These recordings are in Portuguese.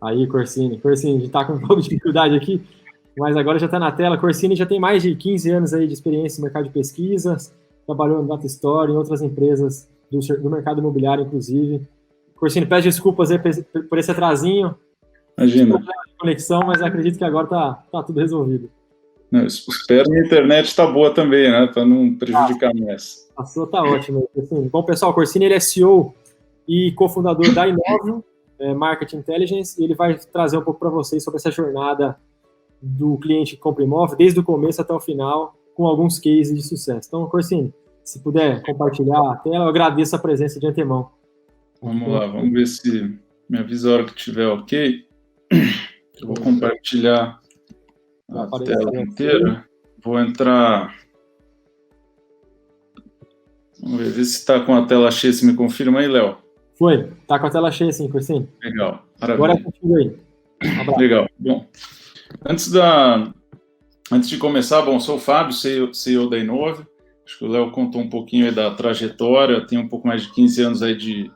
Aí, Corsini, a gente tá com um pouco de dificuldade aqui, mas agora já está na tela. Corsini já tem mais de 15 anos aí de experiência no mercado de pesquisas, trabalhou no Data Store, em outras empresas do mercado imobiliário, inclusive. Corsini, peço desculpas aí por esse atrasinho. Imagina. De conexão, mas acredito que agora tá tudo resolvido. Não, espero que a internet está boa também, né? Para não prejudicar mais. A sua tá ótima. Assim, bom, pessoal, o Corsini ele é CEO e cofundador da Inovio, Market Intelligence, e ele vai trazer um pouco para vocês sobre essa jornada do cliente que compra imóvel, desde o começo até o final, com alguns cases de sucesso. Então, Corsini, se puder compartilhar a tela, eu agradeço a presença de antemão. Vamos lá, vamos ver se me avisa a hora que estiver ok. Eu vou compartilhar a tela inteira. Vou entrar... Vamos ver se está com a tela cheia. Você me confirma aí, Léo? Foi. Está com a tela cheia, sim, Corsini. Legal. Maravilha. Agora é contigo aí. Legal. Bom, antes de começar, bom, sou o Fábio, CEO da Inovio. Acho que o Léo contou um pouquinho aí da trajetória. Tenho um pouco mais de 15 anos aí de...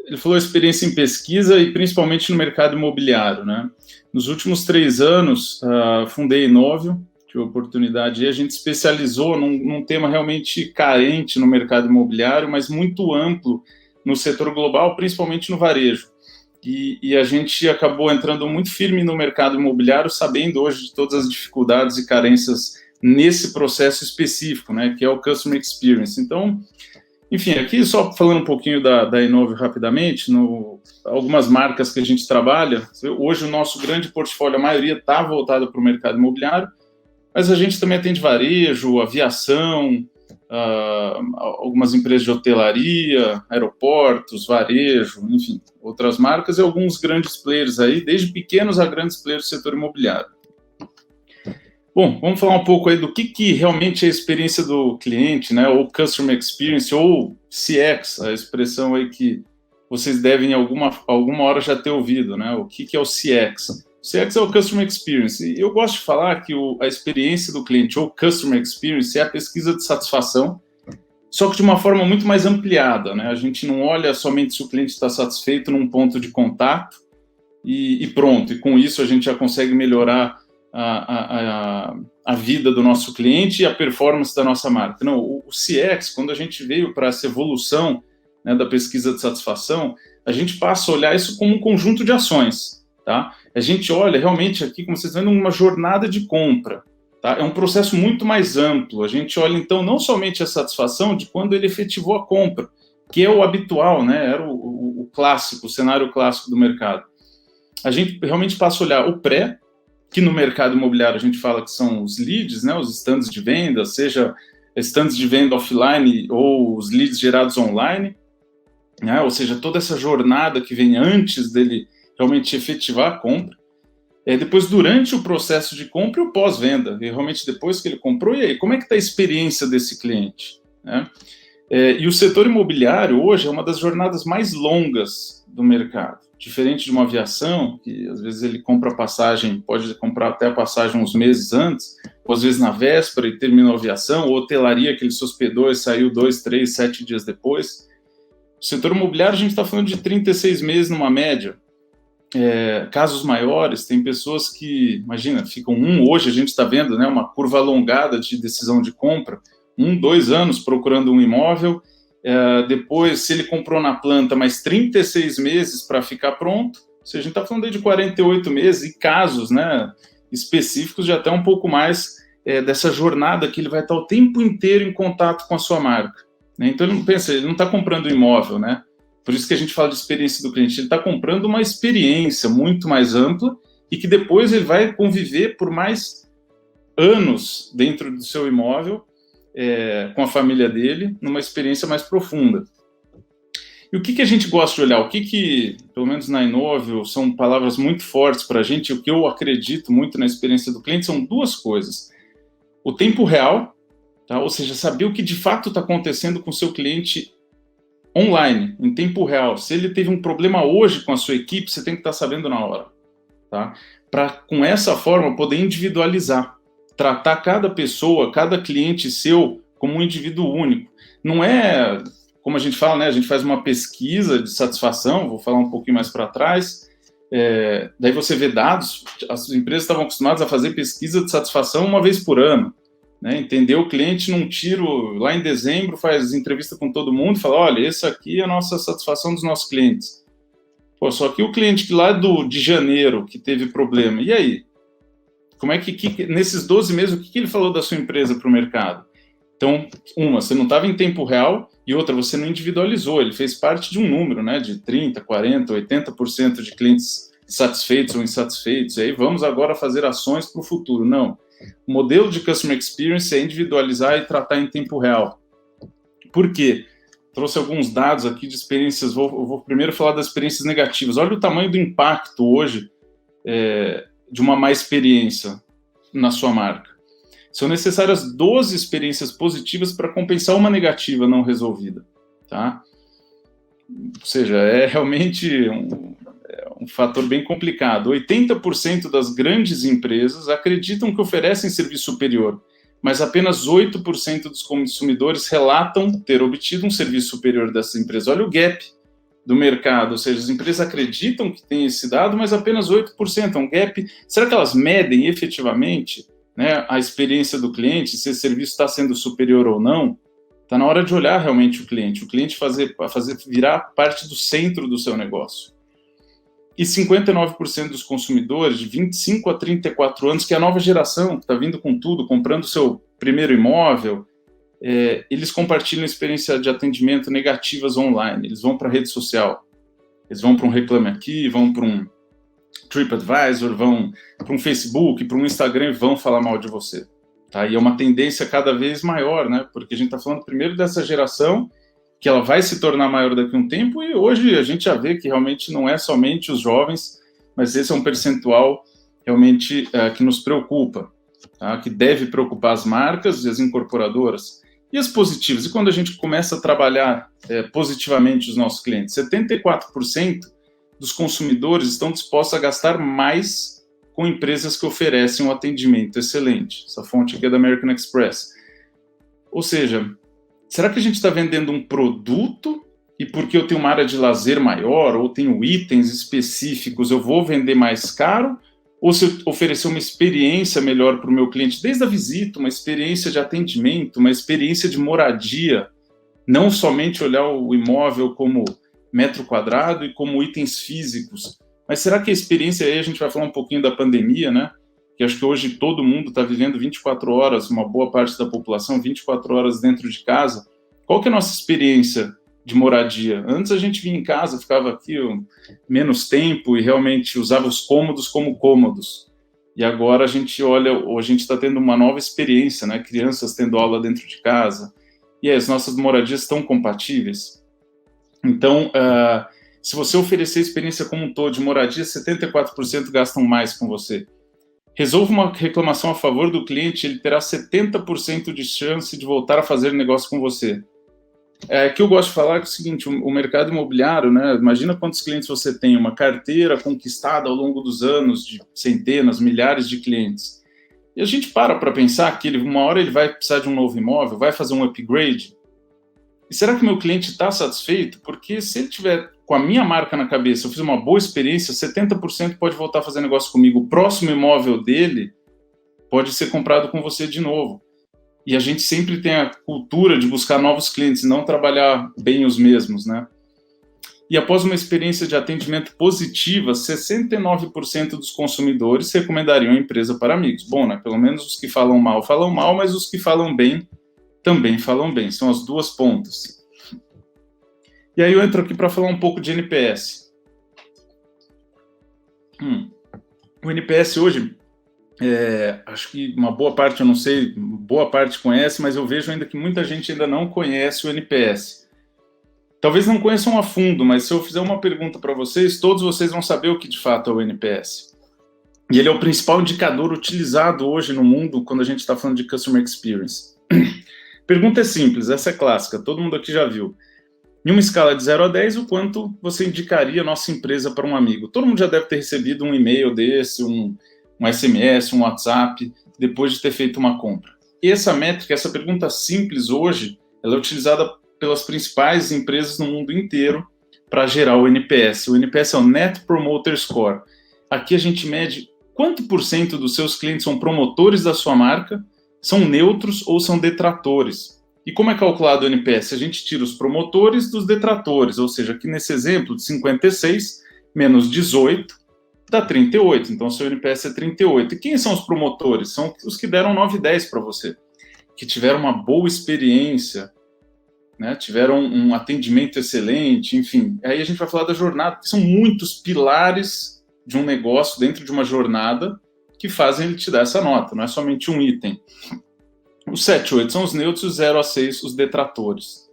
Ele falou experiência em pesquisa e principalmente no mercado imobiliário, né? Nos últimos 3 anos, fundei a Inovio, tive a oportunidade, e a gente especializou num tema realmente carente no mercado imobiliário, mas muito amplo no setor global, principalmente no varejo. E a gente acabou entrando muito firme no mercado imobiliário, sabendo hoje de todas as dificuldades e carências nesse processo específico, né, que é o Customer Experience. Então, enfim, aqui só falando um pouquinho da Inovio rapidamente, algumas marcas que a gente trabalha, hoje o nosso grande portfólio, a maioria está voltada para o mercado imobiliário, mas a gente também atende varejo, aviação, algumas empresas de hotelaria, aeroportos, varejo, enfim, outras marcas e alguns grandes players aí, desde pequenos a grandes players do setor imobiliário. Bom, vamos falar um pouco aí do que realmente é a experiência do cliente, né, ou Customer Experience, ou CX, a expressão aí que vocês devem alguma hora já ter ouvido, né, o que é o CX? O CX é o Customer Experience, e eu gosto de falar que a experiência do cliente, ou Customer Experience, é a pesquisa de satisfação, só que de uma forma muito mais ampliada, né, a gente não olha somente se o cliente está satisfeito num ponto de contato, e pronto, e com isso a gente já consegue melhorar a vida do nosso cliente e a performance da nossa marca. Não, o CX, quando a gente veio para essa evolução, né, da pesquisa de satisfação, a gente passa a olhar isso como um conjunto de ações, tá? A gente olha realmente aqui, como vocês estão vendo, uma jornada de compra, tá? É um processo muito mais amplo. A gente olha, então, não somente a satisfação de quando ele efetivou a compra, que é o habitual, né? Era o clássico, o cenário clássico do mercado. A gente realmente passa a olhar o pré, que no mercado imobiliário a gente fala que são os leads, né, os stands de venda, seja stands de venda offline ou os leads gerados online, né, ou seja, toda essa jornada que vem antes dele realmente efetivar a compra. Depois, durante o processo de compra e o pós-venda, e realmente depois que ele comprou, e aí, como é que está a experiência desse cliente? Né? E o setor imobiliário hoje é uma das jornadas mais longas do mercado. Diferente de uma aviação, que às vezes ele compra a passagem, pode comprar até a passagem uns meses antes, ou às vezes na véspera e terminou a aviação, ou hotelaria que ele se hospedou e saiu 2, 3, 7 dias depois. O setor imobiliário a gente está falando de 36 meses numa média. Casos maiores, tem pessoas que, imagina, ficam hoje a gente está vendo, né, uma curva alongada de decisão de compra, 2 anos procurando um imóvel, depois, se ele comprou na planta, mais 36 meses para ficar pronto, ou seja, a gente está falando aí de 48 meses, e casos, né, específicos de até um pouco mais dessa jornada que ele vai estar o tempo inteiro em contato com a sua marca. Né? Então, ele não está comprando um imóvel, né? Por isso que a gente fala de experiência do cliente, ele está comprando uma experiência muito mais ampla e que depois ele vai conviver por mais anos dentro do seu imóvel, com a família dele, numa experiência mais profunda. E o que a gente gosta de olhar? O que pelo menos na Inovio, são palavras muito fortes para a gente, o que eu acredito muito na experiência do cliente são 2 coisas. O tempo real, tá? Ou seja, saber o que de fato está acontecendo com o seu cliente online, em tempo real. Se ele teve um problema hoje com a sua equipe, você tem que estar sabendo na hora. Tá? Para, com essa forma, poder individualizar. Tratar cada pessoa, cada cliente seu como um indivíduo único. Não é, como a gente fala, né? A gente faz uma pesquisa de satisfação, vou falar um pouquinho mais para trás, daí você vê dados, as empresas estavam acostumadas a fazer pesquisa de satisfação uma vez por ano, né? Entender o cliente num tiro, lá em dezembro, faz entrevista com todo mundo, fala, olha, essa aqui é a nossa satisfação dos nossos clientes. Pô, só que o cliente que lá de janeiro, que teve problema, e aí? Como é que nesses 12 meses, o que ele falou da sua empresa para o mercado? Então, você não estava em tempo real, e outra, você não individualizou, ele fez parte de um número, né, de 30%, 40%, 80% de clientes satisfeitos ou insatisfeitos, e aí vamos agora fazer ações para o futuro. Não, o modelo de Customer Experience é individualizar e tratar em tempo real. Por quê? Trouxe alguns dados aqui de experiências, eu vou primeiro falar das experiências negativas. Olha o tamanho do impacto hoje de uma má experiência na sua marca. São necessárias 12 experiências positivas para compensar uma negativa não resolvida, tá? Ou seja, é realmente um fator bem complicado. 80% das grandes empresas acreditam que oferecem serviço superior, mas apenas 8% dos consumidores relatam ter obtido um serviço superior dessas empresas. Olha o gap do mercado, ou seja, as empresas acreditam que tem esse dado, mas apenas 8%. É um gap. Será que elas medem efetivamente, né, a experiência do cliente, se esse serviço está sendo superior ou não? Está na hora de olhar realmente o cliente fazer virar parte do centro do seu negócio. E 59% dos consumidores de 25 a 34 anos, que é a nova geração, que está vindo com tudo, comprando o seu primeiro imóvel, eles compartilham experiência de atendimento negativas online. Eles vão para a rede social, eles vão para um Reclame Aqui, vão para um TripAdvisor, vão para um Facebook, para um Instagram e vão falar mal de você. Tá? E é uma tendência cada vez maior, né? Porque a gente está falando primeiro dessa geração, que ela vai se tornar maior daqui a um tempo, e hoje a gente já vê que realmente não é somente os jovens, mas esse é um percentual realmente que nos preocupa, tá? Que deve preocupar as marcas e as incorporadoras. E as positivas? E quando a gente começa a trabalhar positivamente os nossos clientes? 74% dos consumidores estão dispostos a gastar mais com empresas que oferecem um atendimento excelente. Essa fonte aqui é da American Express. Ou seja, será que a gente está vendendo um produto e porque eu tenho uma área de lazer maior ou tenho itens específicos, eu vou vender mais caro? Ou se eu oferecer uma experiência melhor para o meu cliente, desde a visita, uma experiência de atendimento, uma experiência de moradia, não somente olhar o imóvel como metro quadrado e como itens físicos. Mas será que a experiência, aí a gente vai falar um pouquinho da pandemia, né? Que acho que hoje todo mundo está vivendo 24 horas, uma boa parte da população, 24 horas dentro de casa. Qual que é a nossa experiência de moradia? Antes a gente vinha em casa, ficava aqui menos tempo e realmente usava os cômodos como cômodos. E agora a gente olha, ou a gente está tendo uma nova experiência, né? Crianças tendo aula dentro de casa. E as nossas moradias estão compatíveis. Então, se você oferecer a experiência como um todo de moradia, 74% gastam mais com você. Resolva uma reclamação a favor do cliente, ele terá 70% de chance de voltar a fazer negócio com você. Que eu gosto de falar é o seguinte, o mercado imobiliário, né, imagina quantos clientes você tem, uma carteira conquistada ao longo dos anos de centenas, milhares de clientes. E a gente para pensar que uma hora ele vai precisar de um novo imóvel, vai fazer um upgrade. E será que meu cliente está satisfeito? Porque se ele tiver com a minha marca na cabeça, eu fiz uma boa experiência, 70% pode voltar a fazer negócio comigo. O próximo imóvel dele pode ser comprado com você de novo. E a gente sempre tem a cultura de buscar novos clientes, não trabalhar bem os mesmos, né? E após uma experiência de atendimento positiva, 69% dos consumidores recomendariam a empresa para amigos. Bom, né? Pelo menos os que falam mal, mas os que falam bem, também falam bem. São as duas pontas. E aí eu entro aqui para falar um pouco de NPS. O NPS hoje, acho que uma boa parte, eu não sei, boa parte conhece, mas eu vejo ainda que muita gente ainda não conhece o NPS. Talvez não conheçam a fundo, mas se eu fizer uma pergunta para vocês, todos vocês vão saber o que de fato é o NPS. E ele é o principal indicador utilizado hoje no mundo quando a gente está falando de Customer Experience. Pergunta é simples, essa é clássica, todo mundo aqui já viu. Em uma escala de 0 a 10, o quanto você indicaria a nossa empresa para um amigo? Todo mundo já deve ter recebido um e-mail desse, um SMS, um WhatsApp, depois de ter feito uma compra. E essa métrica, essa pergunta simples hoje, ela é utilizada pelas principais empresas no mundo inteiro para gerar o NPS. O NPS é o Net Promoter Score. Aqui a gente mede quanto por cento dos seus clientes são promotores da sua marca, são neutros ou são detratores. E como é calculado o NPS? A gente tira os promotores dos detratores, ou seja, aqui nesse exemplo de 56 menos 18 dá 38, então seu NPS é 38. E quem são os promotores? São os que deram 9 e 10 para você, que tiveram uma boa experiência, né? Tiveram um atendimento excelente, enfim. Aí a gente vai falar da jornada, que são muitos pilares de um negócio dentro de uma jornada que fazem ele te dar essa nota, não é somente um item. Os 7 e 8 são os neutros, os 0 a 6 os detratores.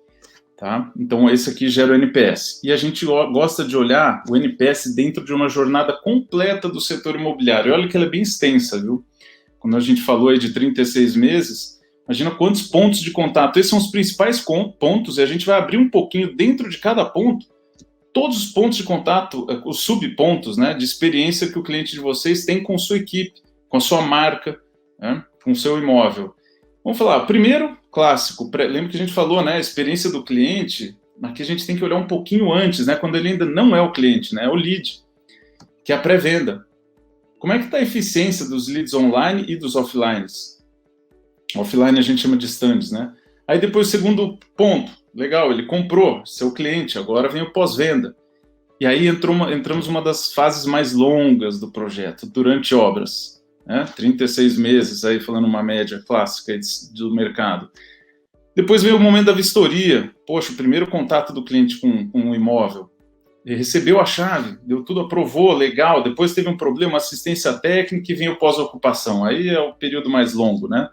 Tá? Então, esse aqui gera o NPS. E a gente gosta de olhar o NPS dentro de uma jornada completa do setor imobiliário. E olha que ela é bem extensa, viu? Quando a gente falou aí de 36 meses, imagina quantos pontos de contato. Esses são os principais pontos, e a gente vai abrir um pouquinho dentro de cada ponto, todos os pontos de contato, os subpontos, né, de experiência que o cliente de vocês tem com sua equipe, com a sua marca, né, com o seu imóvel. Vamos falar, primeiro, clássico, lembra que a gente falou, né, a experiência do cliente, aqui a gente tem que olhar um pouquinho antes, né, quando ele ainda não é o cliente, né, é o lead, que é a pré-venda. Como é que está a eficiência dos leads online e dos offlines? Offline a gente chama de stands, né? Aí depois o segundo ponto, legal, ele comprou, seu cliente, agora vem o pós-venda. E aí entramos uma das fases mais longas do projeto, durante obras. 36 meses, aí falando uma média clássica do mercado. Depois veio o momento da vistoria. Poxa, o primeiro contato do cliente com o imóvel. Ele recebeu a chave, deu tudo, aprovou, legal. Depois teve um problema, assistência técnica e vem o pós-ocupação. Aí é o período mais longo, né?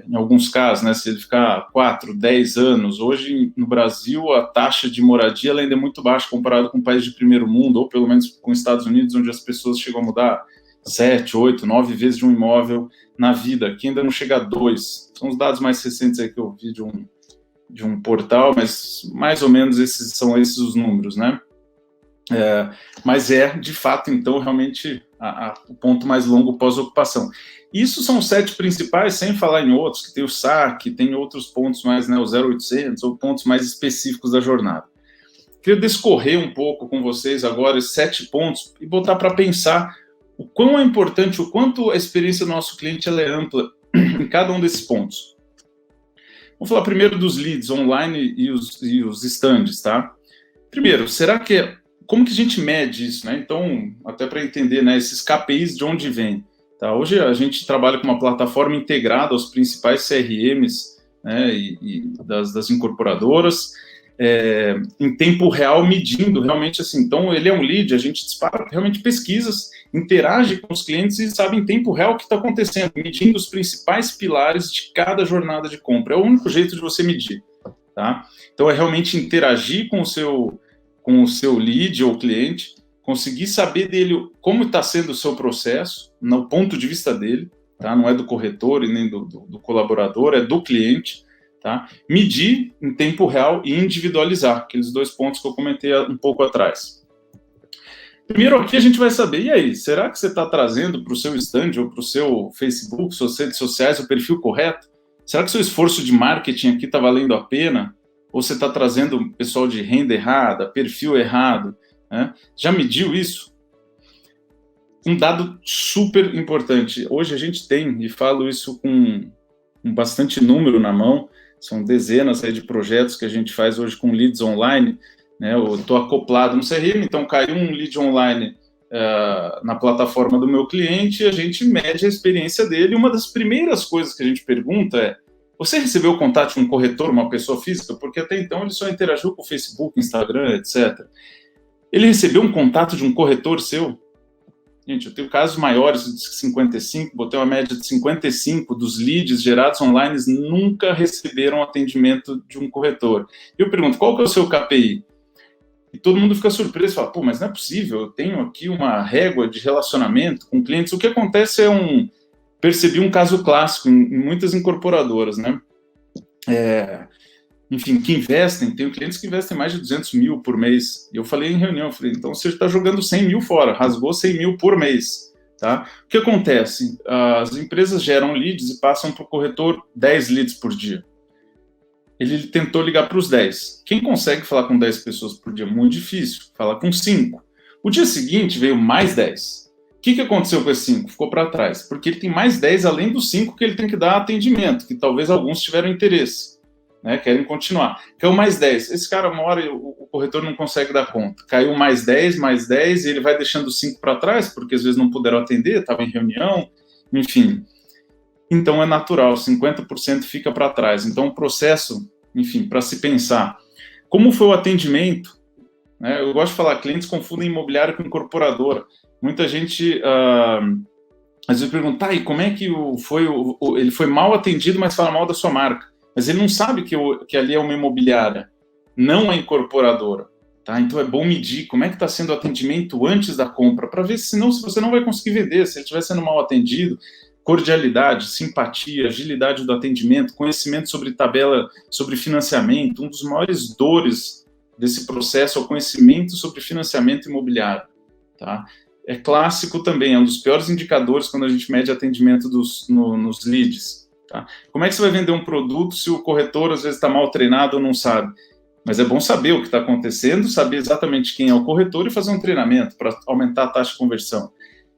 Em alguns casos, né, se ele ficar 4, 10 anos, hoje no Brasil a taxa de moradia ela ainda é muito baixa comparado com países de primeiro mundo, ou pelo menos com Estados Unidos, onde as pessoas chegam a mudar 7, 8, 9 vezes de um imóvel na vida. Aqui ainda não chega a 2. São os dados mais recentes aí que eu vi de um portal, mas mais ou menos são esses os números, né? Mas de fato, então, realmente o ponto mais longo pós-ocupação. Isso são os 7 principais, sem falar em outros, que tem o saque, tem outros pontos mais, né, o 0800, ou pontos mais específicos da jornada. Queria discorrer um pouco com vocês agora esses 7 pontos e botar para pensar o quão é importante, o quanto a experiência do nosso cliente ela é ampla em cada um desses pontos. Vamos falar primeiro dos leads online e os stands, tá? Primeiro, como que a gente mede isso, né? Então, até para entender, né, esses KPIs de onde vem. Tá? Hoje a gente trabalha com uma plataforma integrada aos principais CRMs, né, e das incorporadoras, em tempo real, medindo realmente assim. Então, ele é um lead, a gente dispara realmente pesquisas, interage com os clientes e sabe em tempo real o que está acontecendo, medindo os principais pilares de cada jornada de compra. É o único jeito de você medir. Tá? Então, é realmente interagir com o seu lead ou cliente, conseguir saber dele como está sendo o seu processo, no ponto de vista dele, tá? Não é do corretor e nem do colaborador, é do cliente, tá? Medir em tempo real e individualizar, aqueles 2 pontos que eu comentei um pouco atrás. Primeiro aqui a gente vai saber, e aí, será que você está trazendo para o seu stand ou para o seu Facebook, suas redes sociais, o perfil correto? Será que seu esforço de marketing aqui está valendo a pena? Ou você está trazendo pessoal de renda errada, perfil errado? Né? Já mediu isso? Um dado super importante. Hoje a gente tem, e falo isso com bastante número na mão, são dezenas aí de projetos que a gente faz hoje com leads online, né? Eu estou acoplado no CRM, então caiu um lead online na plataforma do meu cliente, a gente mede a experiência dele. Uma das primeiras coisas que a gente pergunta é: você recebeu o contato de um corretor, uma pessoa física? Porque até então ele só interagiu com o Facebook, Instagram, etc. Ele recebeu um contato de um corretor seu? Gente, eu tenho casos maiores de 55, botei uma média de 55 dos leads gerados online nunca receberam atendimento de um corretor. Eu pergunto, qual que é o seu KPI? E todo mundo fica surpreso, fala, pô, mas não é possível, eu tenho aqui uma régua de relacionamento com clientes. O que acontece percebi um caso clássico em muitas incorporadoras, né? Enfim, que investem, tenho clientes que investem mais de 200 mil por mês. E eu falei em reunião, então você está jogando 100 mil fora, rasgou 100 mil por mês. Tá? O que acontece? As empresas geram leads e passam para o corretor 10 leads por dia. ele tentou ligar para os 10. Quem consegue falar com 10 pessoas por dia? Muito difícil. Fala com 5. O dia seguinte veio mais 10. O que aconteceu com esse 5? Ficou para trás. Porque ele tem mais 10 além dos 5 que ele tem que dar atendimento, que talvez alguns tiveram interesse, né, querem continuar. Caiu mais 10. Esse cara, uma hora, o corretor não consegue dar conta. Caiu mais 10, e ele vai deixando 5 para trás, porque às vezes não puderam atender, estava em reunião, enfim. Então é natural, 50% fica para trás. Então o processo, enfim, para se pensar. Como foi o atendimento? Né, eu gosto de falar, clientes confundem imobiliário com incorporadora. Muita gente às vezes pergunta, e como é que ele foi mal atendido, mas fala mal da sua marca. Mas ele não sabe que ali é uma imobiliária, não a incorporadora. Tá? Então é bom medir como é que está sendo o atendimento antes da compra, para ver se você não vai conseguir vender, se ele estiver sendo mal atendido. Cordialidade, simpatia, agilidade do atendimento, conhecimento sobre tabela, sobre financiamento. Um dos maiores dores desse processo é o conhecimento sobre financiamento imobiliário. Tá? É clássico também, é um dos piores indicadores quando a gente mede atendimento nos leads. Tá? Como é que você vai vender um produto se o corretor às vezes está mal treinado ou não sabe? Mas é bom saber o que está acontecendo, saber exatamente quem é o corretor e fazer um treinamento para aumentar a taxa de conversão.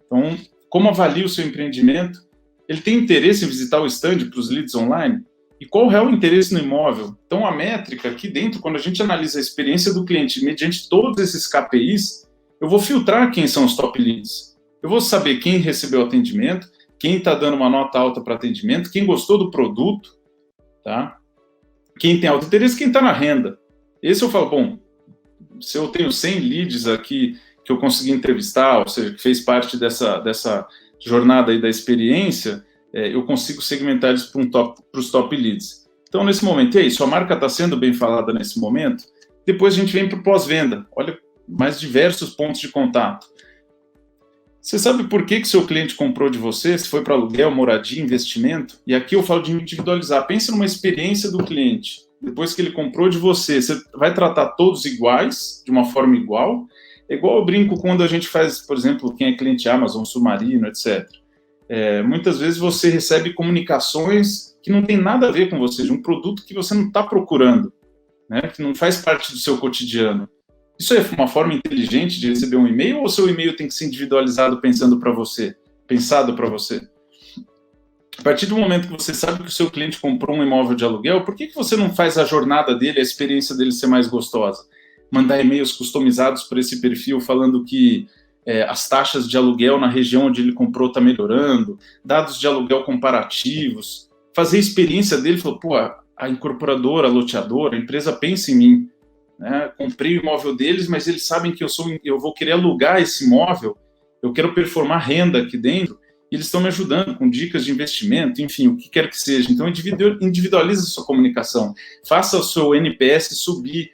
Então, como avalia o seu empreendimento? Ele tem interesse em visitar o stand para os leads online? E qual é o interesse no imóvel? Então, a métrica aqui dentro, quando a gente analisa a experiência do cliente mediante todos esses KPIs, eu vou filtrar quem são os top leads. Eu vou saber quem recebeu atendimento, quem está dando uma nota alta para atendimento, quem gostou do produto, tá? Quem tem alto interesse, quem está na renda. Esse eu falo, bom, se eu tenho 100 leads aqui que eu consegui entrevistar, ou seja, que fez parte dessa jornada aí da experiência, eu consigo segmentar eles para os top leads. Então, nesse momento, e aí, sua marca está sendo bem falada nesse momento? Depois a gente vem para o pós-venda. Olha, mais diversos pontos de contato. Você sabe por que seu cliente comprou de você? Se foi para aluguel, moradia, investimento? E aqui eu falo de individualizar. Pensa numa experiência do cliente. Depois que ele comprou de você, você vai tratar todos iguais, de uma forma igual? É igual eu brinco quando a gente faz, por exemplo, quem é cliente Amazon, Submarino, etc. Muitas vezes você recebe comunicações que não tem nada a ver com você, de um produto que você não está procurando, né, que não faz parte do seu cotidiano. Isso é uma forma inteligente de receber um e-mail ou o seu e-mail tem que ser individualizado pensado para você? A partir do momento que você sabe que o seu cliente comprou um imóvel de aluguel, por que você não faz a jornada dele, a experiência dele ser mais gostosa? Mandar e-mails customizados para esse perfil falando que as taxas de aluguel na região onde ele comprou está melhorando, dados de aluguel comparativos, fazer a experiência dele, falar, pô, a incorporadora, a loteadora, a empresa pensa em mim. Né? Comprei o imóvel deles, mas eles sabem que eu vou querer alugar esse imóvel, eu quero performar renda aqui dentro, e eles estão me ajudando com dicas de investimento, enfim, o que quer que seja. Então, individualize a sua comunicação, faça o seu NPS subir,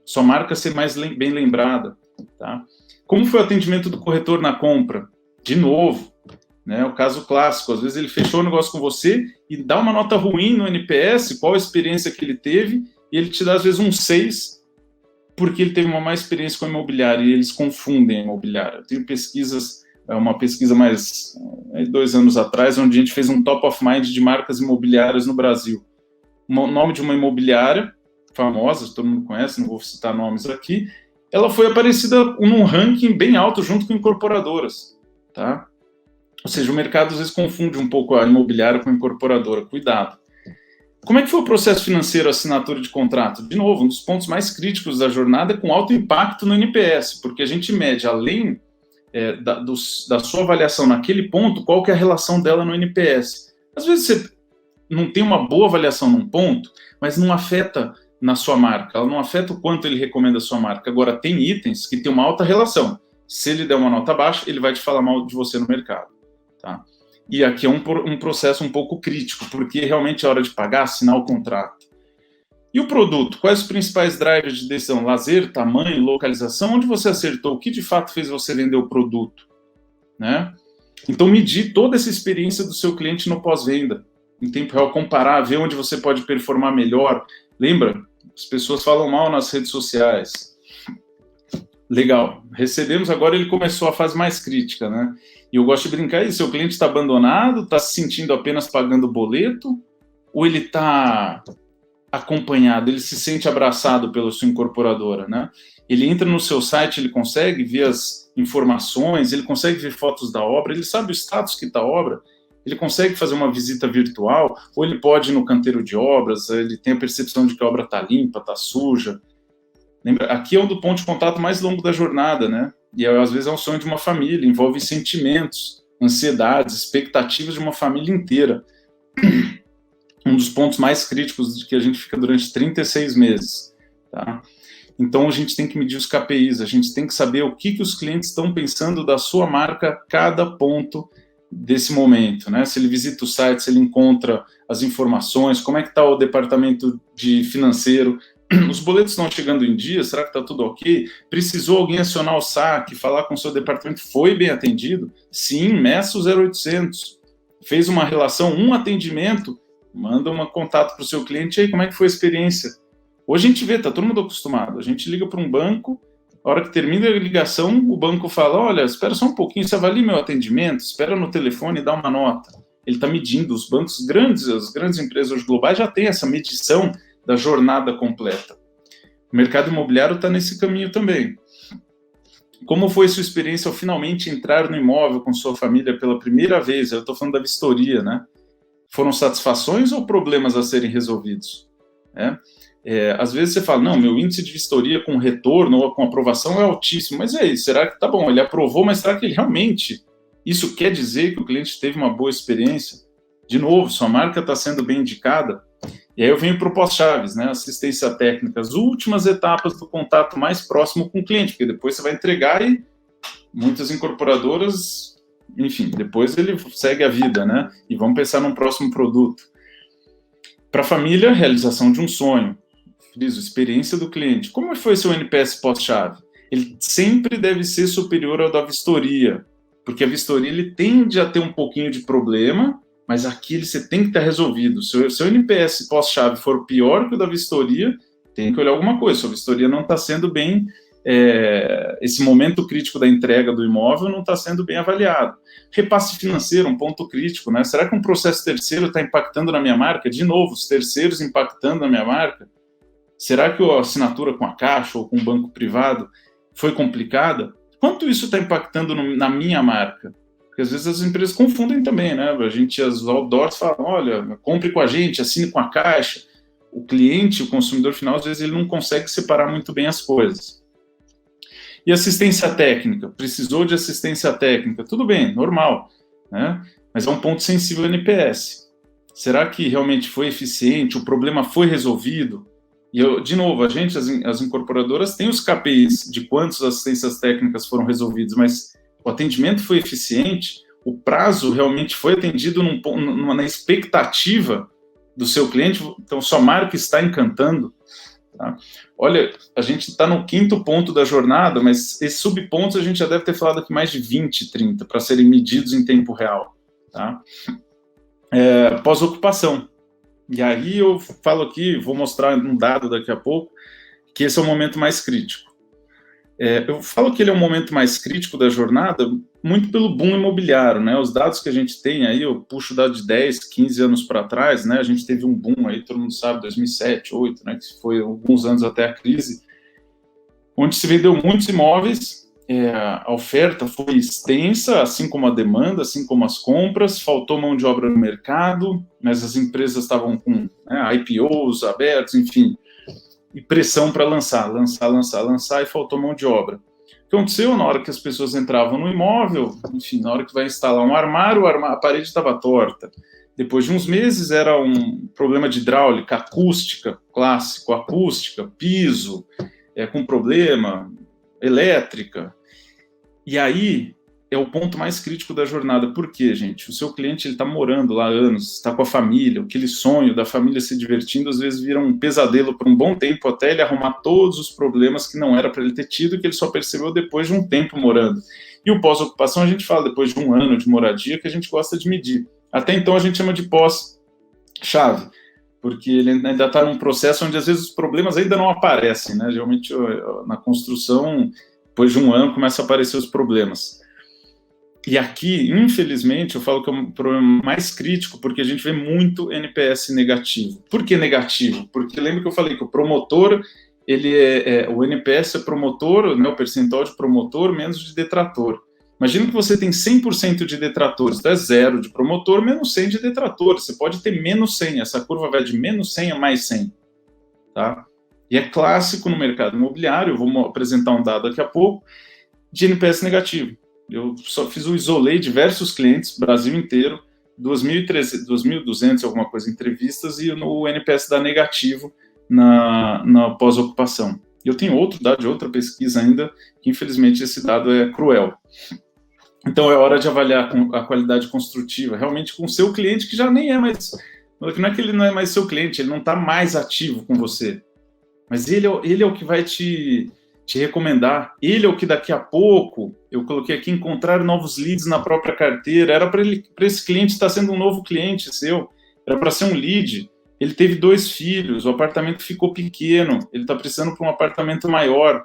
sua marca ser mais bem lembrada. Tá? Como foi o atendimento do corretor na compra? De novo, né, o caso clássico, às vezes ele fechou o negócio com você e dá uma nota ruim no NPS, qual a experiência que ele teve, e ele te dá às vezes um 6, porque ele teve uma má experiência com a imobiliária, e eles confundem a imobiliária. Eu tenho uma pesquisa mais 2 anos atrás, onde a gente fez um top of mind de marcas imobiliárias no Brasil. O nome de uma imobiliária famosa, todo mundo conhece, não vou citar nomes aqui, ela foi aparecida num ranking bem alto junto com incorporadoras, tá? Ou seja, o mercado às vezes confunde um pouco a imobiliária com a incorporadora, cuidado. Como é que foi o processo financeiro, a assinatura de contrato? De novo, um dos pontos mais críticos da jornada é com alto impacto no NPS, porque a gente mede, além da sua avaliação naquele ponto, qual que é a relação dela no NPS. Às vezes você não tem uma boa avaliação num ponto, mas não afeta na sua marca, ela não afeta o quanto ele recomenda a sua marca. Agora, tem itens que tem uma alta relação. Se ele der uma nota baixa, ele vai te falar mal de você no mercado. Tá? E aqui é um processo um pouco crítico, porque realmente é hora de pagar, assinar o contrato. E o produto? Quais os principais drivers de decisão? Lazer, tamanho, localização? Onde você acertou? O que de fato fez você vender o produto? Né? Então, medir toda essa experiência do seu cliente no pós-venda. Em tempo real, comparar, ver onde você pode performar melhor. Lembra? As pessoas falam mal nas redes sociais. Legal. Recebemos, agora ele começou a fase mais crítica, né? E eu gosto de brincar isso, seu cliente está abandonado, está se sentindo apenas pagando boleto, ou ele está acompanhado, ele se sente abraçado pela sua incorporadora, né? Ele entra no seu site, ele consegue ver as informações, ele consegue ver fotos da obra, ele sabe o status que está a obra, ele consegue fazer uma visita virtual, ou ele pode ir no canteiro de obras, ele tem a percepção de que a obra está limpa, está suja. Lembra, aqui é um do ponto de contato mais longo da jornada, né? E às vezes é um sonho de uma família, envolve sentimentos, ansiedades, expectativas de uma família inteira. Um dos pontos mais críticos de que a gente fica durante 36 meses, tá? Então, a gente tem que medir os KPIs, a gente tem que saber o que os clientes estão pensando da sua marca a cada ponto desse momento, né? Se ele visita o site, se ele encontra as informações, como é que está o departamento de financeiro, os boletos estão chegando em dia, será que está tudo ok? Precisou alguém acionar o saque, falar com o seu departamento, foi bem atendido? Sim, meça o 0800. Fez uma relação, um atendimento, manda um contato para o seu cliente, aí como é que foi a experiência? Hoje a gente vê, está todo mundo acostumado, a gente liga para um banco, a hora que termina a ligação, o banco fala, olha, espera só um pouquinho, você avalia meu atendimento, espera no telefone e dá uma nota. Ele está medindo, os bancos grandes, as grandes empresas globais já têm essa medição da jornada completa. O mercado imobiliário está nesse caminho também. Como foi sua experiência ao finalmente entrar no imóvel com sua família pela primeira vez? Eu estou falando da vistoria, né? Foram satisfações ou problemas a serem resolvidos? Às vezes você fala, não, meu índice de vistoria com retorno ou com aprovação é altíssimo, mas é isso, será que tá bom, ele aprovou, mas será que ele realmente, isso quer dizer que o cliente teve uma boa experiência? De novo, sua marca está sendo bem indicada? E aí eu venho para o pós-chaves, né, assistência técnica, as últimas etapas do contato mais próximo com o cliente, porque depois você vai entregar e muitas incorporadoras, enfim, depois ele segue a vida, né, e vamos pensar num próximo produto. Para a família, realização de um sonho. Friso, experiência do cliente. Como foi seu NPS pós-chave? Ele sempre deve ser superior ao da vistoria, porque a vistoria ele tende a ter um pouquinho de problema, mas aqui você tem que estar resolvido. Se o seu NPS pós-chave for pior que o da vistoria, tem que olhar alguma coisa. Se a vistoria não está sendo bem, esse momento crítico da entrega do imóvel não está sendo bem avaliado. Repasse financeiro, um ponto crítico, né? Será que um processo terceiro está impactando na minha marca? De novo, os terceiros impactando na minha marca? Será que a assinatura com a Caixa ou com o banco privado foi complicada? Quanto isso está impactando na minha marca? Porque às vezes as empresas confundem também, né? As outdoors falam, olha, compre com a gente, assine com a Caixa. O cliente, o consumidor final, às vezes ele não consegue separar muito bem as coisas. E assistência técnica? Precisou de assistência técnica? Tudo bem, normal, né? Mas é um ponto sensível ao NPS. Será que realmente foi eficiente? O problema foi resolvido? E, de novo, as incorporadoras têm os KPIs de quantas assistências técnicas foram resolvidas, mas o atendimento foi eficiente, o prazo realmente foi atendido na expectativa do seu cliente, então sua marca está encantando. Tá? Olha, a gente está no 5º ponto da jornada, mas esses subpontos a gente já deve ter falado aqui mais de 20, 30, para serem medidos em tempo real. Tá? Pós-ocupação. E aí eu falo aqui, vou mostrar um dado daqui a pouco, que esse é o momento mais crítico. Eu falo que ele é um momento mais crítico da jornada muito pelo boom imobiliário, né? Os dados que a gente tem aí, eu puxo dados de 10, 15 anos para trás, né? A gente teve um boom aí, todo mundo sabe, 2007, 2008, né? Que foi alguns anos até a crise, onde se vendeu muitos imóveis, a oferta foi extensa, assim como a demanda, assim como as compras, faltou mão de obra no mercado, mas as empresas estavam com IPOs abertos, enfim, e pressão para lançar, e faltou mão de obra. O que aconteceu na hora que as pessoas entravam no imóvel, enfim, na hora que vai instalar um armário, a parede estava torta. Depois de uns meses era um problema de hidráulica, acústica, clássico, acústica, piso, com problema, elétrica. E aí é o ponto mais crítico da jornada. Por quê, gente? O seu cliente está morando lá há anos, está com a família, aquele sonho da família se divertindo, às vezes vira um pesadelo por um bom tempo, até ele arrumar todos os problemas que não era para ele ter tido, que ele só percebeu depois de um tempo morando. E o pós-ocupação a gente fala depois de um ano de moradia, que a gente gosta de medir. Até então a gente chama de pós-chave, porque ele ainda está num processo onde às vezes os problemas ainda não aparecem, né? Geralmente na construção, depois de um ano, começam a aparecer os problemas. E aqui, infelizmente, eu falo que é um problema mais crítico, porque a gente vê muito NPS negativo. Por que negativo? Porque lembra que eu falei que o promotor, o NPS é promotor, né, o percentual de promotor menos de detrator. Imagina que você tem 100% de detratores, então é 0 de promotor, menos 100 de detratores. Você pode ter menos 100, essa curva vai de menos 100 a mais 100. Tá? E é clássico no mercado imobiliário, eu vou apresentar um dado daqui a pouco, de NPS negativo. Eu só isolei diversos clientes, Brasil inteiro, 2.300, 2.200, alguma coisa, entrevistas, e o NPS dá negativo na pós-ocupação. Eu tenho outro dado de outra pesquisa ainda, que infelizmente esse dado é cruel. Então é hora de avaliar a qualidade construtiva, realmente com o seu cliente, que já nem é mais... Não é que ele não é mais seu cliente, ele não está mais ativo com você. Mas ele é o que vai te recomendar. Ele é o que daqui a pouco, eu coloquei aqui, encontrar novos leads na própria carteira. Era para esse cliente estar sendo um novo cliente seu. Era para ser um lead. Ele teve 2 filhos, o apartamento ficou pequeno, ele está precisando para um apartamento maior.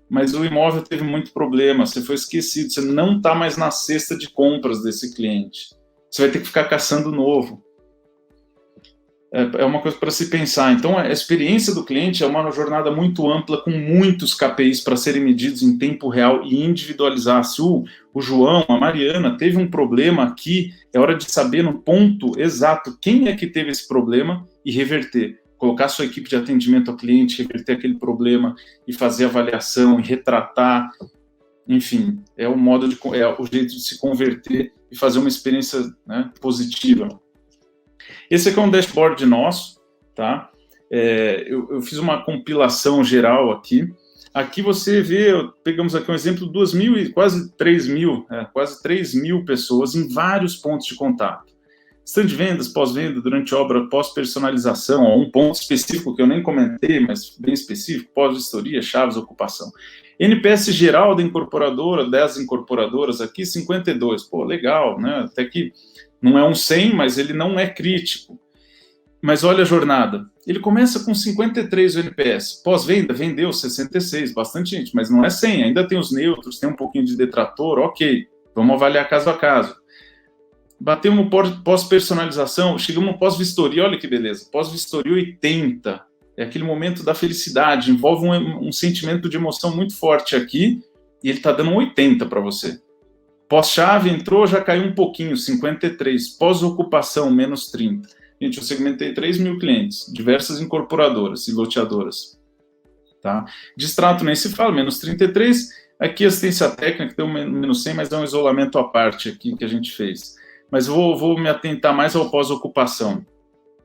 Mas o imóvel teve muito problema, você foi esquecido, você não está mais na cesta de compras desse cliente. Você vai ter que ficar caçando novo. É uma coisa para se pensar. Então, a experiência do cliente é uma jornada muito ampla, com muitos KPIs para serem medidos em tempo real e individualizar. Se o João, a Mariana, teve um problema aqui, é hora de saber no ponto exato quem é que teve esse problema e reverter. Colocar sua equipe de atendimento ao cliente, reverter aquele problema e fazer avaliação e retratar. Enfim, é o jeito de se converter e fazer uma experiência, né, positiva. Esse aqui é um dashboard nosso, tá? Eu fiz uma compilação geral aqui. Aqui você vê, pegamos aqui um exemplo, 2.000 e quase 3.000 pessoas em vários pontos de contato. Stand de vendas, pós-venda, durante obra, pós-personalização, um ponto específico que eu nem comentei, mas bem específico, pós-vistoria, chaves, ocupação. NPS geral da incorporadora, 10 incorporadoras aqui, 52. Pô, legal, né? Até que não é um 100, mas ele não é crítico. Mas olha a jornada. Ele começa com 53 o NPS. Pós-venda, vendeu 66, bastante gente, mas não é 100. Ainda tem os neutros, tem um pouquinho de detrator, ok. Vamos avaliar caso a caso. Batemos pós-personalização, chegamos no pós-vistoria, olha que beleza. Pós-vistoria 80. É aquele momento da felicidade, envolve um sentimento de emoção muito forte aqui, e ele está dando um 80 para você. Pós-chave entrou, já caiu um pouquinho, 53. Pós-ocupação, menos 30. Gente, eu segmentei 3.000 clientes, diversas incorporadoras e loteadoras. Tá? Distrato nem se fala, menos 33. Aqui assistência técnica, tem um menos 100, mas é um isolamento à parte aqui que a gente fez. Mas vou me atentar mais ao pós-ocupação.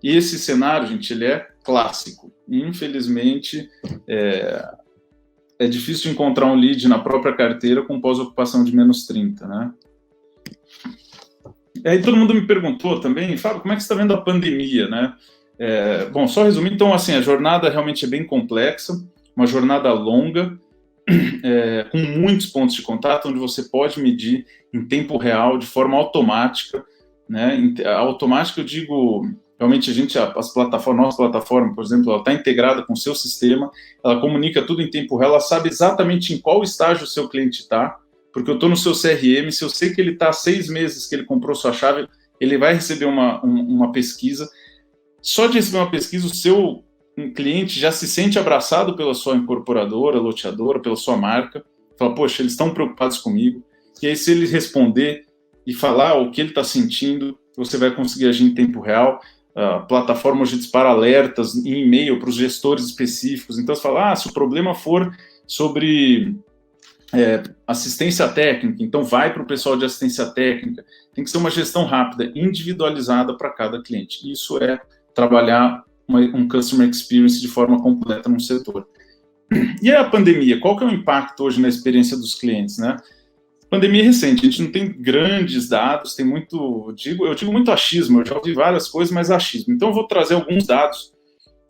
E esse cenário, gente, ele é clássico. Infelizmente, é difícil de encontrar um lead na própria carteira com pós-ocupação de menos 30, né? Aí todo mundo me perguntou também, Fábio, como é que você está vendo a pandemia, né? Bom, só resumindo, então, assim, a jornada realmente é bem complexa, uma jornada longa, com muitos pontos de contato, onde você pode medir em tempo real, de forma automática, né? Automática, eu digo, realmente as plataformas, nossa plataforma, por exemplo, ela está integrada com o seu sistema, ela comunica tudo em tempo real, ela sabe exatamente em qual estágio o seu cliente está, porque eu estou no seu CRM, se eu sei que ele está há 6 meses que ele comprou sua chave, ele vai receber uma pesquisa. Só de receber uma pesquisa, o seu cliente já se sente abraçado pela sua incorporadora, loteadora, pela sua marca, fala, poxa, eles estão preocupados comigo, e aí se ele responder e falar o que ele está sentindo, você vai conseguir agir em tempo real. A plataforma hoje dispara alertas em e-mail para os gestores específicos, então você fala, se o problema for sobre assistência técnica, então vai para o pessoal de assistência técnica, tem que ser uma gestão rápida, individualizada para cada cliente. Isso é trabalhar um customer experience de forma completa num setor. E a pandemia, qual que é o impacto hoje na experiência dos clientes, né? Pandemia recente, a gente não tem grandes dados, tem muito, eu digo muito achismo, eu já ouvi várias coisas, mas achismo. Então eu vou trazer alguns dados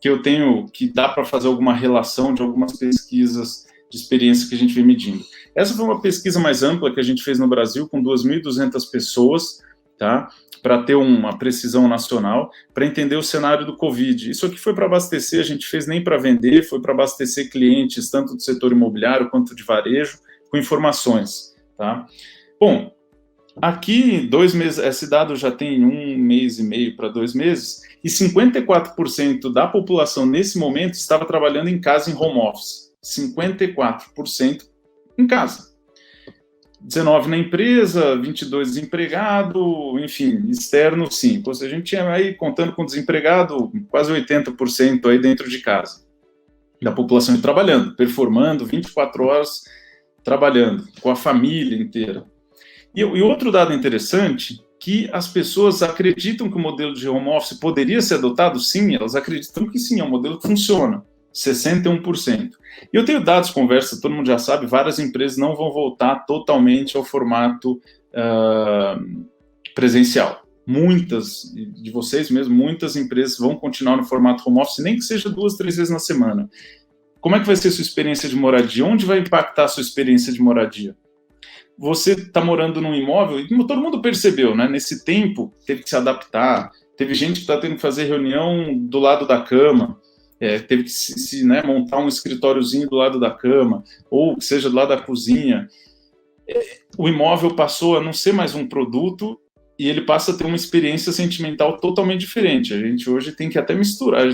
que eu tenho, que dá para fazer alguma relação de algumas pesquisas de experiência que a gente vem medindo. Essa foi uma pesquisa mais ampla que a gente fez no Brasil, com 2.200 pessoas, tá? Para ter uma precisão nacional, para entender o cenário do Covid. Isso aqui foi para abastecer, a gente fez nem para vender, foi para abastecer clientes, tanto do setor imobiliário quanto de varejo, com informações, tá? Bom, Aqui, 2 meses, esse dado já tem 1 mês e meio para 2 meses, e 54% da população nesse momento estava trabalhando em casa em home office. 54% em casa. 19 na empresa, 22 desempregado, enfim, externo 5. Ou seja, a gente tinha aí, contando com desempregado, quase 80% aí dentro de casa, da população trabalhando, performando 24 horas trabalhando, com a família inteira. E outro dado interessante, que as pessoas acreditam que o modelo de home office poderia ser adotado, sim, elas acreditam que sim, é um modelo que funciona, 61%. E eu tenho dados, conversa, todo mundo já sabe, várias empresas não vão voltar totalmente ao formato presencial. Muitas, de vocês mesmo, muitas empresas vão continuar no formato home office, nem que seja 2, 3 vezes na semana. Como é que vai ser a sua experiência de moradia? Onde vai impactar a sua experiência de moradia? Você está morando num imóvel, e todo mundo percebeu, né? Nesse tempo, teve que se adaptar, teve gente que está tendo que fazer reunião do lado da cama, teve que né, montar um escritóriozinho do lado da cama, ou que seja do lado da cozinha. O imóvel passou a não ser mais um produto, e ele passa a ter uma experiência sentimental totalmente diferente. A gente hoje tem que até misturar,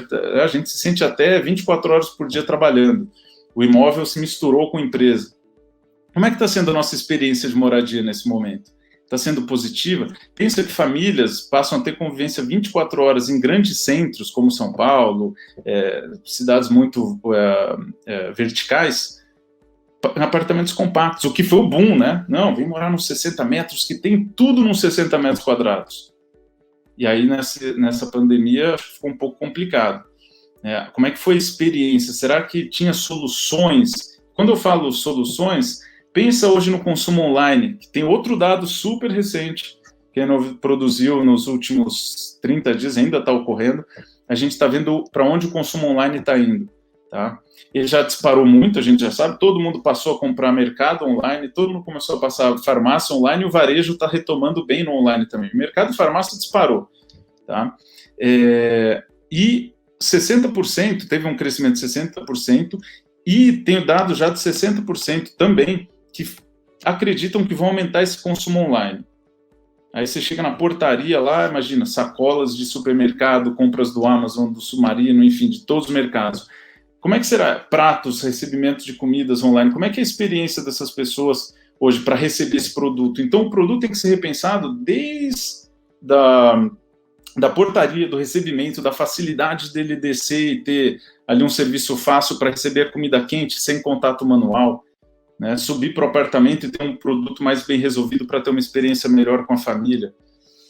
a gente se sente até 24 horas por dia trabalhando. O imóvel se misturou com a empresa. Como é que está sendo a nossa experiência de moradia nesse momento? Está sendo positiva? Pensa que famílias passam a ter convivência 24 horas em grandes centros, como São Paulo, cidades muito verticais, em apartamentos compactos, o que foi o boom, né? Não, vem morar nos 60 metros, que tem tudo nos 60 metros quadrados. E aí, nessa pandemia, ficou um pouco complicado. Como é que foi a experiência? Será que tinha soluções? Quando eu falo soluções, pensa hoje no consumo online, que tem outro dado super recente, que a Enovis produziu nos últimos 30 dias, ainda está ocorrendo. A gente está vendo para onde o consumo online está indo. Tá? Ele já disparou muito, a gente já sabe, todo mundo passou a comprar mercado online, todo mundo começou a passar farmácia online, e o varejo está retomando bem no online também. O mercado de farmácia disparou. Tá? E 60%, teve um crescimento de 60%, e tenho dado já de 60% também, que acreditam que vão aumentar esse consumo online. Aí você chega na portaria lá, imagina, sacolas de supermercado, compras do Amazon, do Submarino, enfim, de todos os mercados. Como é que será? Pratos, recebimento de comidas online, como é que é a experiência dessas pessoas hoje para receber esse produto? Então, o produto tem que ser repensado desde da portaria, do recebimento, da facilidade dele descer e ter ali um serviço fácil para receber a comida quente, sem contato manual, né? Subir para o apartamento e ter um produto mais bem resolvido para ter uma experiência melhor com a família.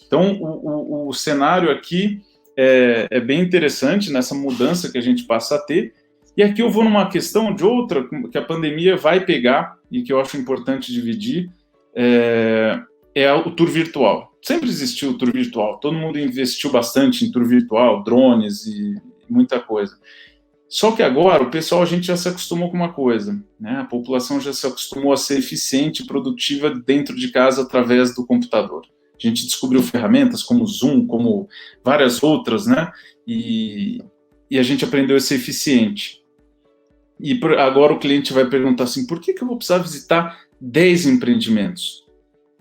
Então, o cenário aqui é bem interessante nessa mudança que a gente passa a ter. E aqui eu vou numa questão de outra, que a pandemia vai pegar, e que eu acho importante dividir, o tour virtual. Sempre existiu o tour virtual, todo mundo investiu bastante em tour virtual, drones e muita coisa. Só que agora o pessoal, a gente já se acostumou com uma coisa, né? A população já se acostumou a ser eficiente e produtiva dentro de casa através do computador. A gente descobriu ferramentas como Zoom, como várias outras, né? E a gente aprendeu a ser eficiente. E agora o cliente vai perguntar assim, por que eu vou precisar visitar 10 empreendimentos?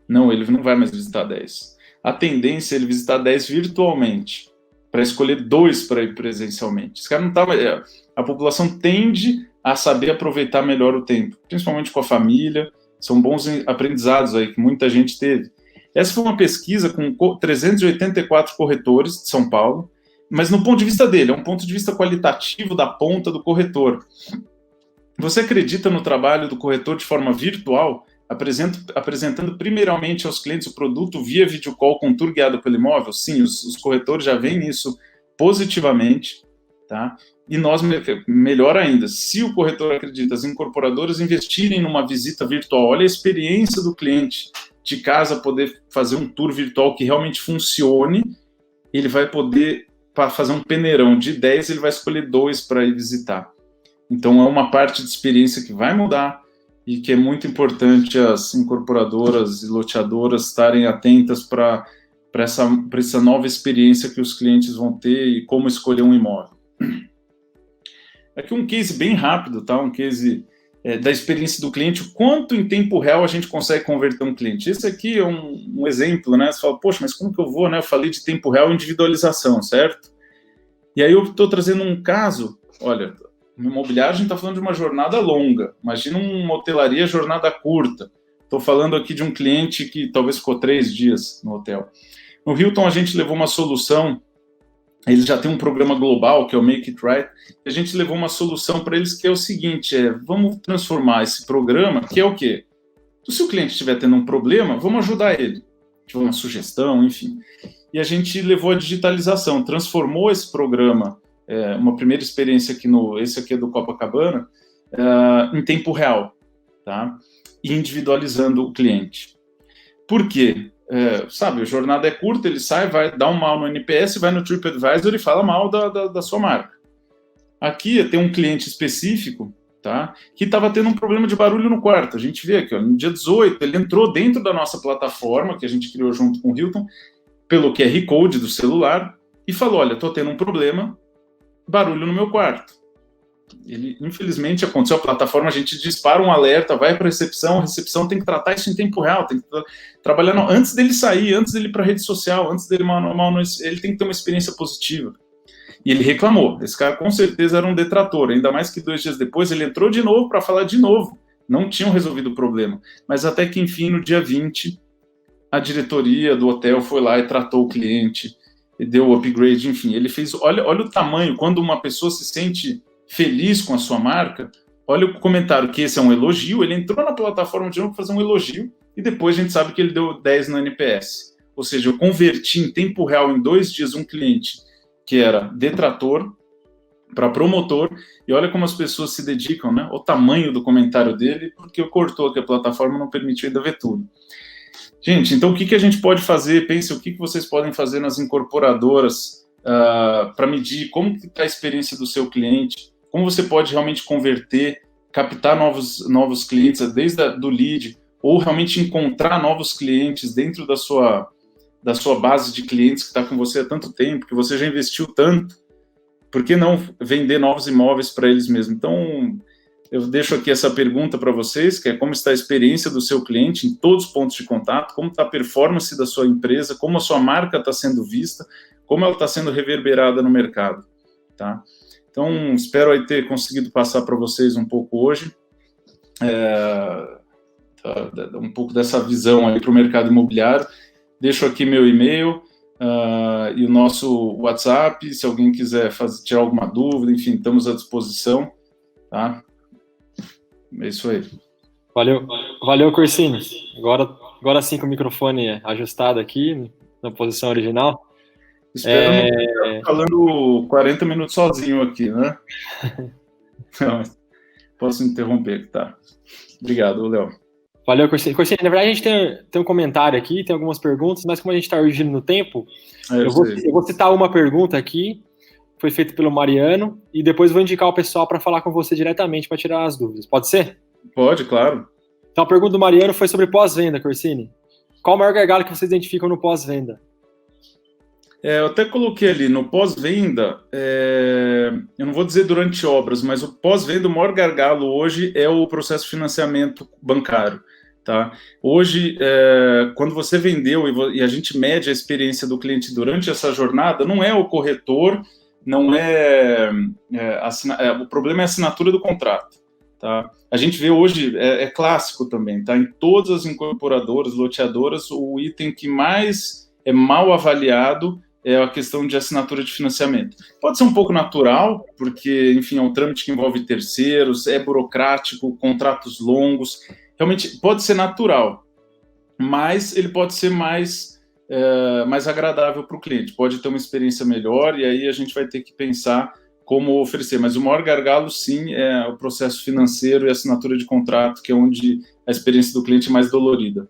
Não, ele não vai mais visitar 10. A tendência é ele visitar 10 virtualmente, para escolher 2 para ir presencialmente. Esse cara não tá, a população tende a saber aproveitar melhor o tempo, principalmente com a família. São bons aprendizados aí que muita gente teve. Essa foi uma pesquisa com 384 corretores de São Paulo, mas no ponto de vista dele, é um ponto de vista qualitativo da ponta do corretor. Você acredita no trabalho do corretor de forma virtual, apresentando primeiramente aos clientes o produto via videocall com tour guiado pelo imóvel? Sim, os corretores já veem isso positivamente, tá? E nós, melhor ainda, se o corretor acredita, as incorporadoras investirem numa visita virtual, olha a experiência do cliente de casa poder fazer um tour virtual que realmente funcione, ele vai poder, para fazer um peneirão de 10, ele vai escolher 2 para ir visitar. Então, é uma parte de experiência que vai mudar e que é muito importante as incorporadoras e loteadoras estarem atentas para essa nova experiência que os clientes vão ter e como escolher um imóvel. Aqui um case bem rápido, tá? Um case da experiência do cliente, o quanto em tempo real a gente consegue converter um cliente. Esse aqui é um exemplo, né? Você fala, poxa, mas como que eu vou, né? Eu falei de tempo real e individualização, certo? E aí eu estou trazendo um caso, olha, no imobiliário a gente está falando de uma jornada longa, imagina uma hotelaria jornada curta. Estou falando aqui de um cliente que talvez ficou 3 dias no hotel. No Hilton a gente levou uma solução, eles já têm um programa global, que é o Make It Right, e a gente levou uma solução para eles que é o seguinte, vamos transformar esse programa, que é o quê? Se o cliente estiver tendo um problema, vamos ajudar ele, tipo uma sugestão, enfim. E a gente levou a digitalização, transformou esse programa, uma primeira experiência aqui esse aqui é do Copacabana, em tempo real, tá? E individualizando o cliente. Por quê? Sabe, a jornada é curta, ele sai, vai dar um mal no NPS, vai no TripAdvisor e fala mal da sua marca. Aqui tem um cliente específico, tá, que estava tendo um problema de barulho no quarto. A gente vê aqui, ó, no dia 18, ele entrou dentro da nossa plataforma, que a gente criou junto com o Hilton, pelo QR Code do celular, e falou, olha, estou tendo um problema, barulho no meu quarto. Ele, infelizmente, aconteceu, a plataforma, a gente dispara um alerta, vai para a recepção tem que tratar isso em tempo real, tem que trabalhar antes dele sair, antes dele ir para a rede social, antes dele ele tem que ter uma experiência positiva. E ele reclamou, esse cara com certeza era um detrator, ainda mais que 2 dias depois ele entrou de novo para falar de novo, não tinham resolvido o problema, mas até que enfim, no dia 20, a diretoria do hotel foi lá e tratou o cliente, e deu o upgrade, enfim, ele fez, olha o tamanho, quando uma pessoa se sente feliz com a sua marca, olha o comentário, que esse é um elogio, ele entrou na plataforma de novo para fazer um elogio, e depois a gente sabe que ele deu 10 no NPS. Ou seja, eu converti em tempo real, em 2 dias, um cliente que era detrator para promotor, e olha como as pessoas se dedicam, né? O tamanho do comentário dele, porque cortou aqui a plataforma, não permitiu ainda ver tudo. Gente, então o que a gente pode fazer? Pense o que vocês podem fazer nas incorporadoras para medir como está a experiência do seu cliente, como você pode realmente converter, captar novos clientes, desde do lead, ou realmente encontrar novos clientes dentro da sua base de clientes que está com você há tanto tempo, que você já investiu tanto, por que não vender novos imóveis para eles mesmos? Então, eu deixo aqui essa pergunta para vocês, que é como está a experiência do seu cliente em todos os pontos de contato, como está a performance da sua empresa, como a sua marca está sendo vista, como ela está sendo reverberada no mercado, tá? Então, espero aí ter conseguido passar para vocês um pouco hoje, um pouco dessa visão aí para o mercado imobiliário. Deixo aqui meu e-mail e o nosso WhatsApp, se alguém quiser tirar alguma dúvida, enfim, estamos à disposição, tá? É isso aí. Valeu, Corsini. Agora sim com o microfone ajustado aqui, na posição original. Espero não estar falando 40 minutos sozinho aqui, né? Não, posso interromper, tá? Obrigado, Léo. Valeu, Corsini. Corsini, na verdade a gente tem um comentário aqui, tem algumas perguntas, mas como a gente está urgindo no tempo, eu vou citar uma pergunta aqui, foi feita pelo Mariano, e depois vou indicar o pessoal para falar com você diretamente para tirar as dúvidas. Pode ser? Pode, claro. Então a pergunta do Mariano foi sobre pós-venda, Corsini. Qual o maior gargalo que vocês identificam no pós-venda? Eu até coloquei ali, no pós-venda, eu não vou dizer durante obras, mas o pós-venda, o maior gargalo hoje é o processo de financiamento bancário, tá? Hoje, quando você vendeu e a gente mede a experiência do cliente durante essa jornada, não é o corretor, não o problema é a assinatura do contrato, tá? A gente vê hoje, é clássico também, tá? Em todas as incorporadoras, loteadoras, o item que mais é mal avaliado é a questão de assinatura de financiamento. Pode ser um pouco natural, porque, enfim, é um trâmite que envolve terceiros, é burocrático, contratos longos, realmente pode ser natural, mas ele pode ser mais agradável para o cliente, pode ter uma experiência melhor, e aí a gente vai ter que pensar como oferecer. Mas o maior gargalo, sim, é o processo financeiro e assinatura de contrato, que é onde a experiência do cliente é mais dolorida.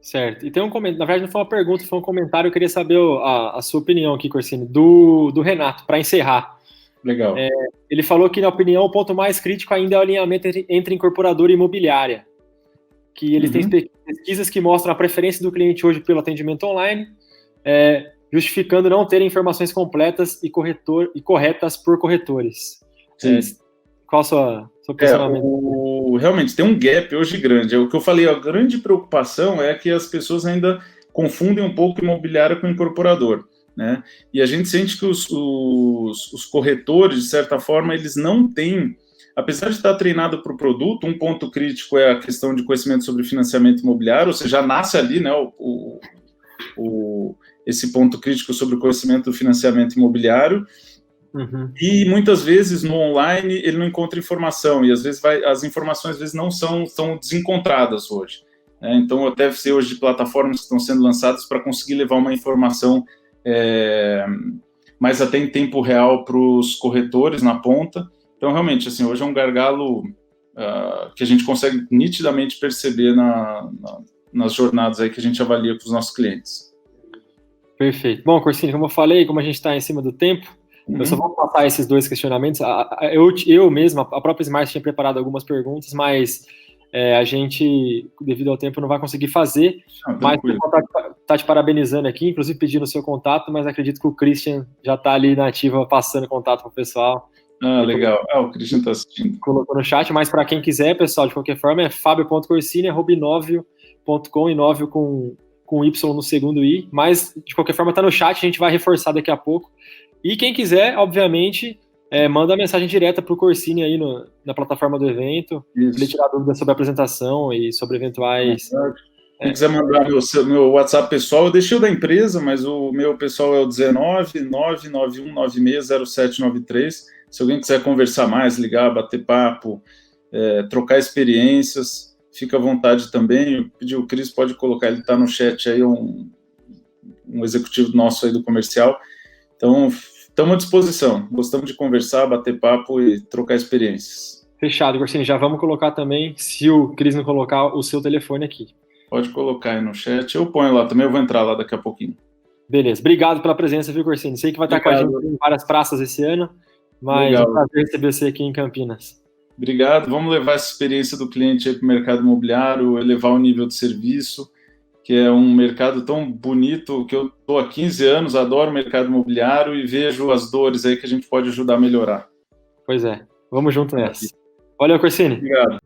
Certo. E tem um comentário, na verdade não foi uma pergunta, foi um comentário, eu queria saber a sua opinião aqui, Corsini, do Renato, para encerrar. Legal. Ele falou que, na opinião, o ponto mais crítico ainda é o alinhamento entre incorporadora e imobiliária, que eles têm pesquisas que mostram a preferência do cliente hoje pelo atendimento online, justificando não terem informações completas e corretas por corretores. Qual a sua seu posicionamento. Realmente, tem um gap hoje grande. O que eu falei, a grande preocupação é que as pessoas ainda confundem um pouco imobiliária com incorporador, né? E a gente sente que os corretores, de certa forma, eles não têm, apesar de estar treinado para o produto, um ponto crítico é a questão de conhecimento sobre financiamento imobiliário, ou seja, já nasce ali, né, esse ponto crítico sobre o conhecimento do financiamento imobiliário. Uhum. E muitas vezes no online ele não encontra informação, e às vezes as informações às vezes não são desencontradas hoje, né? Então até sei hoje de plataformas que estão sendo lançadas para conseguir levar uma informação mais até em tempo real para os corretores na ponta. Então realmente, assim, hoje é um gargalo que a gente consegue nitidamente perceber nas jornadas aí que a gente avalia com os nossos clientes. Perfeito. Bom, Corsini, como eu falei, como a gente está em cima do tempo, eu só vou passar esses 2 questionamentos. Eu mesmo, a própria Smart tinha preparado algumas perguntas, mas a gente, devido ao tempo, não vai conseguir fazer. Mas eu vou estar te parabenizando aqui, inclusive pedindo o seu contato, mas acredito que o Christian já está ali na ativa passando contato com o pessoal. Legal. O Christian está assistindo. Colocou no chat, mas para quem quiser, pessoal, de qualquer forma, é fabio.corsini@inovio.com, Inovio com Y no segundo I, mas de qualquer forma está no chat, a gente vai reforçar daqui a pouco. E quem quiser, obviamente, manda a mensagem direta para o Corsini aí na plataforma do evento, ele tirar dúvidas sobre a apresentação e sobre eventuais... Quem quiser mandar meu WhatsApp pessoal, eu deixei o da empresa, mas o meu pessoal é o 19-991960793. Se alguém quiser conversar mais, ligar, bater papo, trocar experiências, fica à vontade também. Eu pedi o Cris, pode colocar, ele está no chat aí, um executivo nosso aí do comercial. Então, estamos à disposição. Gostamos de conversar, bater papo e trocar experiências. Fechado, Corsini. Já vamos colocar também, se o Cris não colocar, o seu telefone aqui. Pode colocar aí no chat. Eu ponho lá também, eu vou entrar lá daqui a pouquinho. Beleza. Obrigado pela presença, viu, Corsini? Sei que vai estar com a gente em várias praças esse ano, mas é um prazer receber você aqui em Campinas. Obrigado. Vamos levar essa experiência do cliente para o mercado imobiliário, elevar o nível de serviço, que é um mercado tão bonito, que eu estou há 15 anos, adoro o mercado imobiliário e vejo as dores aí que a gente pode ajudar a melhorar. Pois é, vamos junto nessa. Valeu, Corsini. Obrigado.